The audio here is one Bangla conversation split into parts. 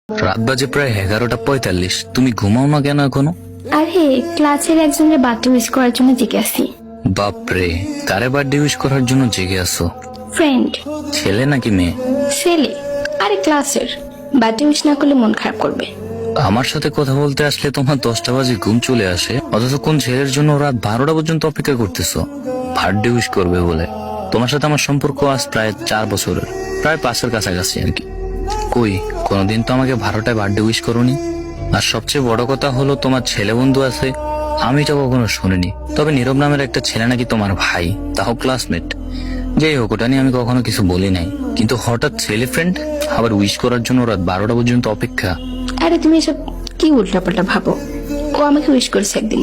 রাত বাজে প্রায় 11:45। তুমি ঘুমাও না কেন এখনো? আরে ক্লাসের একজনের বার্থডে উইশ করার জন্য জেগে আছি। বাপরে, কারে বার্থডে উইশ করার জন্য জেগে আসো? ফ্রেন্ড। ছেলে নাকি মেয়ে? ছেলে। আরে ক্লাসের বার্থডে উইশ না করলে মন খারাপ করবে। আমার সাথে কথা বলতে আসলে তোমার 10টা বাজে ঘুম চলে আসে, অথচ কোন ছেলের জন্য রাত 12টা পর্যন্ত অপেক্ষা করতেছো বার্থডে উইশ করবে বলে? তোমার সাথে আমার সম্পর্ক আজ প্রায় 4 বছরের, প্রায় 5-এর কাছাকাছি আর কি। কই কোনোদিন তো আমাকে 12টায় বার্থডে উইশ করোনি। আর সবচেয়ে বড় কথা হলো তোমার ছেলে বন্ধু আছে, আমি তো কখনো শুনিনি। তবে নীরব নামের একটা ছেলে নাকি তোমার ভাই, তাও ক্লাসমেট। যাই হোক, ওটা নিয়ে আমি কখনো কিছু বলি নাই, কিন্তু হঠাৎ ছেলে ফ্রেন্ড আবার উইশ করার জন্য রাত 12টা পর্যন্ত অপেক্ষা। আরে তুমি এসব কি উল্টাপাল্টা ভাবো? ও আমাকে উইশ করেছে একদিন,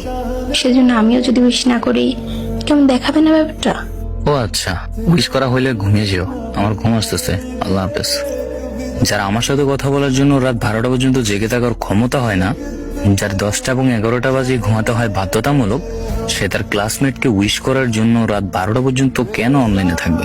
সেজন্য আমিও যদি উইশ না করি কেমন দেখাবে না ব্যাপারটা? ও আচ্ছা, উইশ করা হইলে ঘুমিয়ে যেও, আমার ঘুম আসতেছে। আল্লাহ হাফেজ। যারা আমার সাথে কথা বলার জন্য রাত 12টা পর্যন্ত জেগে থাকার ক্ষমতা হয় না, যার 10টা এবং 11টা বাজে ঘুমাতে হয় বাধ্যতামূলক, সে তার ক্লাসমেটকে উইশ করার জন্য রাত 12টা পর্যন্ত কেন অনলাইনে থাকবে?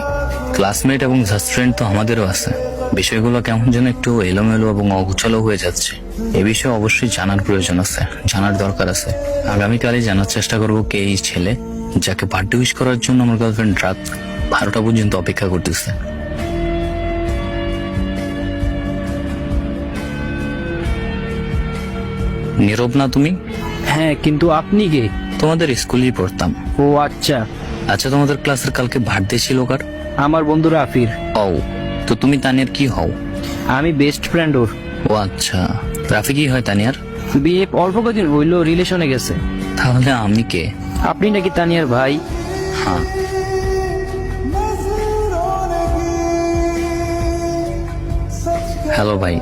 ক্লাসমেট এবং জাস্ট ফ্রেন্ড তো আমাদেরও আছে। বিষয়গুলো কেমন যেন একটু এলোমেলো এবং অগোছালো হয়ে যাচ্ছে। এ বিষয়ে অবশ্যই জানার প্রয়োজন আছে, জানার দরকার আছে। আগামীকালই জানার চেষ্টা করবো কে এই ছেলে যাকে বার্থডে উইশ করার জন্য আমার গার্লফ্রেন্ড রাত 12টা পর্যন্ত অপেক্ষা করতেছে। নীরব না তুমি? হ্যাঁ, কিন্তু আপনি কে? তোমাদের স্কুলেই পড়তাম। ও আচ্ছা, আচ্ছা, তোমাদের ক্লাসের কালকে বার্থডে ছিল কার? আমার বন্ধু রাফির। ও, তো তুমি তানিয়ার কি হও? আমি বেস্ট ফ্রেন্ড ওর। ও আচ্ছা, রাফি কি হয় তানিয়ার? বিয়ে অল্প কদিন হইল, রিলেশনে গেছে। তাহলে আমি কে? আপনি নাকি তানিয়ার ভাই? হ্যাঁ। হ্যালো ভাই,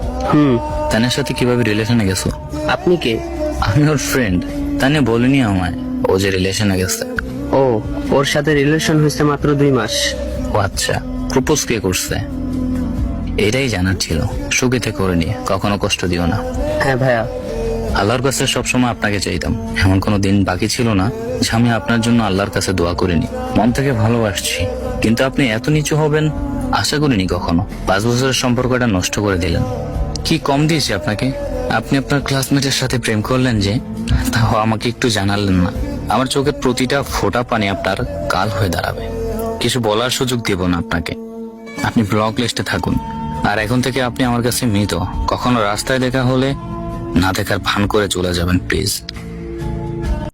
তানিয়ার সাথে কিভাবে রিলেশনে গেছো? আপনি কে? আমি ওর ফ্রেন্ড। তানিয়া বলেনি আমায় ও যে রিলেশনে গেছে। ও, ওর সাথে রিলেশন হয়েছে মাত্র 2 মাস। ও আচ্ছা, প্রপোজ কে করছে? এটাই জানার ছিল। সুখেতে করে নিয়ে কখনো কষ্ট দিও না। হ্যাঁ ভাইয়া, আল্লাহর কাছে সবসময় আপনাকে চাইতাম। এমন কোনো দিন বাকি ছিল না যে আমি আপনার জন্য আল্লাহর কাছে দোয়া করিনি। মন থেকে ভালোবাসছি, কিন্তু আপনি এত নিচু হবেন আশা করিনি কখনো। 5 বছরের সম্পর্কটা নষ্ট করে দিলেন। কি কম দিয়েছি আপনাকে? আপনি আপনার ক্লাসমেটের সাথে প্রেম করলেন যে, তাও আমাকে একটু জানালেন না। আমার চোখের প্রতিটা ফোঁটা পানি আপনার কাল হয়ে দাঁড়াবে। কিছু বলার সুযোগ দেব না আপনাকে। আপনি ব্লক লিস্টে থাকুন। আর এখন থেকে আপনি আমার কাছে মৃত। কখনো রাস্তায় দেখা হলে না দেখার ভান করে চলে যাবেন প্লিজ।